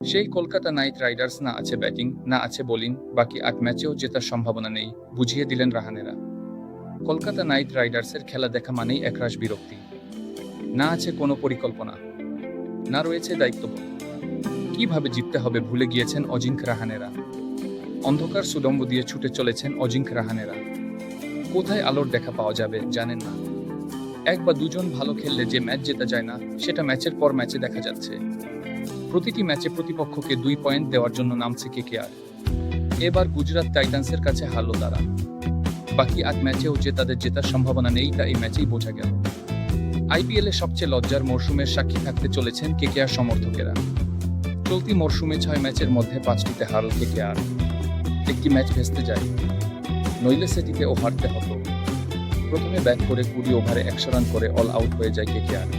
সেই Kolkata night Riders না আছে ব্যাটিং, না আছে বোলিং, বাকি ৮ ম্যাচেও জেতার সম্ভাবনা নেই, বুঝিয়ে দিলেন রাহানেরা। কলকাতা নাইট রাইডার্সের খেলা দেখা মানেই একরাশ বিরক্তি। না আছে কোনো পরিকল্পনা, না রয়েছে দায়িত্ববোধ। কিভাবে জিততে হবে ভুলে গিয়েছেন অজিঙ্ক রাহানেরা। অন্ধকার সুড়ঙ্গ দিয়ে ছুটে চলেছেন অজিঙ্ক রাহানেরা। কোথায় আলোর দেখা পাওয়া যাবে জানেন না। এক বা দুজন ভালো খেললে যে ম্যাচ জেতা যায় না, সেটা ম্যাচের পর ম্যাচে দেখা যাচ্ছে। প্রতিটি ম্যাচে প্রতিপক্ষকে 2 পয়েন্ট দেওয়ার জন্য নামছে কেকেআর। এবার গুজরাট টাইটান্সের কাছে হারল তারা। বাকি ৮ ম্যাচেও যে তাদের জেতার সম্ভাবনা নেই তা এই ম্যাচেই বোঝা গেল। আইপিএলে সবচেয়ে লজ্জার মরশুমের সাক্ষী থাকতে চলেছেন কেকেআর সমর্থকেরা। চলতি মরশুমে 6 ম্যাচের মধ্যে 5টিতে হারল কেকেআর। একটি ম্যাচ ভেস্তে যায়, নইলে সেটিতেও হারতে হতো। প্রথমে ব্যাট করে 20 ওভারে 100 রান করে অল আউট হয়ে যায় কেকেআর।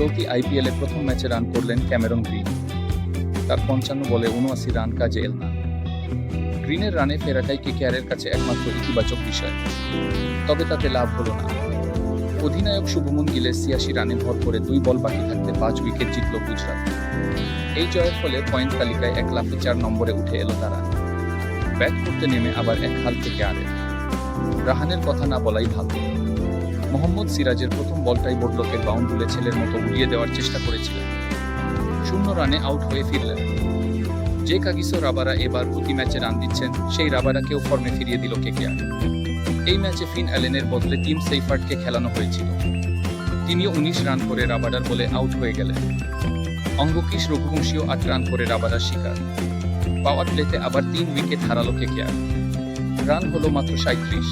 চলতি আইপিএলে প্রথম ম্যাচে রান করলেন ক্যামেরন গ্রিন। তার 55 বলে 79 রান কাজে এল না। গ্রিনের রানে ফেরাটাই কেকেআরের কাছে একমাত্র ইতিবাচক বিষয়, তবে তাতে লাভ হলো না। অধিনায়ক শুভমন গিলের 86 রানে ভর করে 2 বল বাকি থাকতে 5 উইকেট জিতল গুজরাট। এই জয়ের ফলে পয়েন্ট তালিকায় 1 লাফে 4 নম্বরে উঠে এলো তারা। ব্যাট করতে নেমে আবার এক হাল কেকেআরের। রাহানের কথা না বলাই ভালো। মোহাম্মদ সিরাজের প্রথম বলটাই বোডলকের বাউন্ডুলে ছেলের মতো উড়িয়ে দেওয়ার চেষ্টা করেছিলেন। 0 রানে আউট হয়ে ফিরলেন। যে কাগিসো রাবারা এবার প্রতি ম্যাচে রান দিচ্ছেন, সেই রাবারাকেও ফর্মে ফিরিয়ে দিল কেকেআর। এই ম্যাচে ফিন অ্যালেনের বদলে টিম সেইফার্টকে খেলানো হয়েছিল। তিনিও 19 রান করে রাবারার বলে আউট হয়ে গেলেন। অঙ্গকিশ রঘুবংশীও 8 রান করে রাবারার শিকার। পাওয়ার প্লেতে আবার 3 উইকেট হারালো কেকেআর। রান হলো মাত্র 37।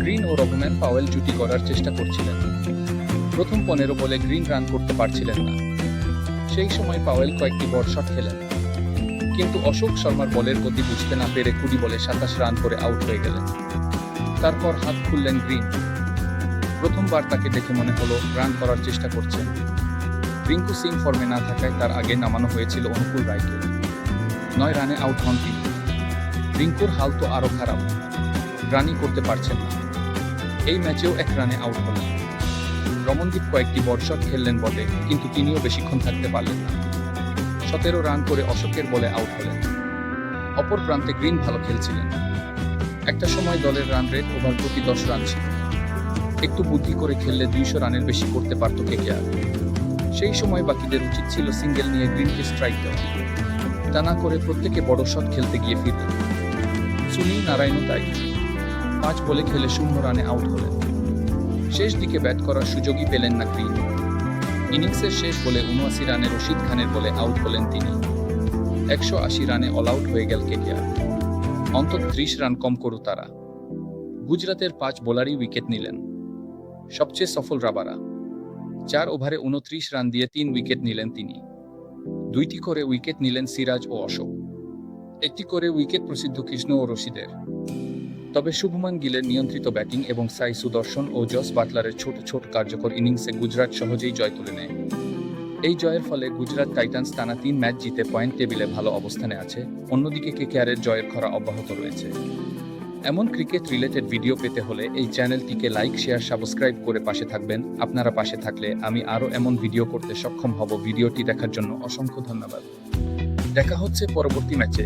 গ্রিন ও রঘুম্যান পাওয়েল জুটি করার চেষ্টা করছিলেন। প্রথম 15 বলে গ্রিন রান করতে পারছিলেন না। সেই সময় পাওয়েল কয়েকটি বড় শট খেলেন, কিন্তু অশোক শর্মার বলের গতি বুঝতে না পেরে 20 বলে 27 রান করে আউট হয়ে গেলেন। তারপর হাত খুললেন গ্রিন। প্রথমবার তাকে দেখে মনে হলো রান করার চেষ্টা করছেন। রিঙ্কু সিং ফর্মে না থাকায় তার আগে নামানো হয়েছিল অনুকূল রায়কে। 9 রানে আউট হন তিনি। রিঙ্কুর হাল তো আরও খারাপ, রানই করতে পারছেন না। এই ম্যাচেও 1 রানে আউট হলেন। রমনদীপ কয়েকটি বড় শট খেললেন বটে, কিন্তু তিনিও বেশিক্ষণ থাকতে পারলেন না। 17 রান করে অশোকের বলে আউট হলেন। অপর প্রান্তে গ্রিন ভালো খেলছিলেন। একটা সময় দলের রান রেট ওভার প্রতি 10 রান ছিল। একটু বুদ্ধি করে খেললে 200 রানের বেশি করতে পারত কেকেআর। সেই সময় বাকিদের উচিত ছিল সিঙ্গেল নিয়ে গ্রিনকে স্ট্রাইক দেওয়া। তা না করে প্রত্যেকে বড় শট খেলতে গিয়ে ফিরলেন। সুনীল নারায়ণও তাই। 5 বলে খেলে 0 রানে আউট হলেন। শেষ দিকে ব্যাট করার সুযোগই পেলেন না গ্রিন। ইনিংসের শেষ বলে 79 রানে রশিদ খানের বলে আউট হলেন তিনি। 180 রানে অল আউট হয়ে গেল কেকেআর। অন্তত 30 রান কম করু তারা। গুজরাতের 5 বোলারই উইকেট নিলেন। সবচেয়ে সফল রাবারা। 4 ওভারে 29 রান দিয়ে 3 উইকেট নিলেন তিনি। 2টি করে উইকেট নিলেন সিরাজ ও অশোক। 1টি করে উইকেট প্রসিদ্ধ কৃষ্ণ ও রশিদের। তবে শুভমান গিলের নিয়ন্ত্রিত ব্যাটিং এবং সাই সুদর্শন ও জস বাটলারের ছোট ছোট কার্যকর ইনিংসে গুজরাট সহজেই জয় তুলে নেয়। এই জয়ের ফলে গুজরাট টাইটান্স টানা 3 ম্যাচ জিতে পয়েন্ট টেবিলে ভালো অবস্থানে আছে। অন্যদিকে কেকেআরের জয়ের খরা অব্যাহত রয়েছে। এমন ক্রিকেট রিলেটেড ভিডিও পেতে হলে এই চ্যানেলটিকে লাইক, শেয়ার, সাবস্ক্রাইব করে পাশে থাকবেন। আপনারা পাশে থাকলে আমি আরও এমন ভিডিও করতে সক্ষম হব। ভিডিওটি দেখার জন্য অসংখ্য ধন্যবাদ। দেখা হচ্ছে পরবর্তী ম্যাচে।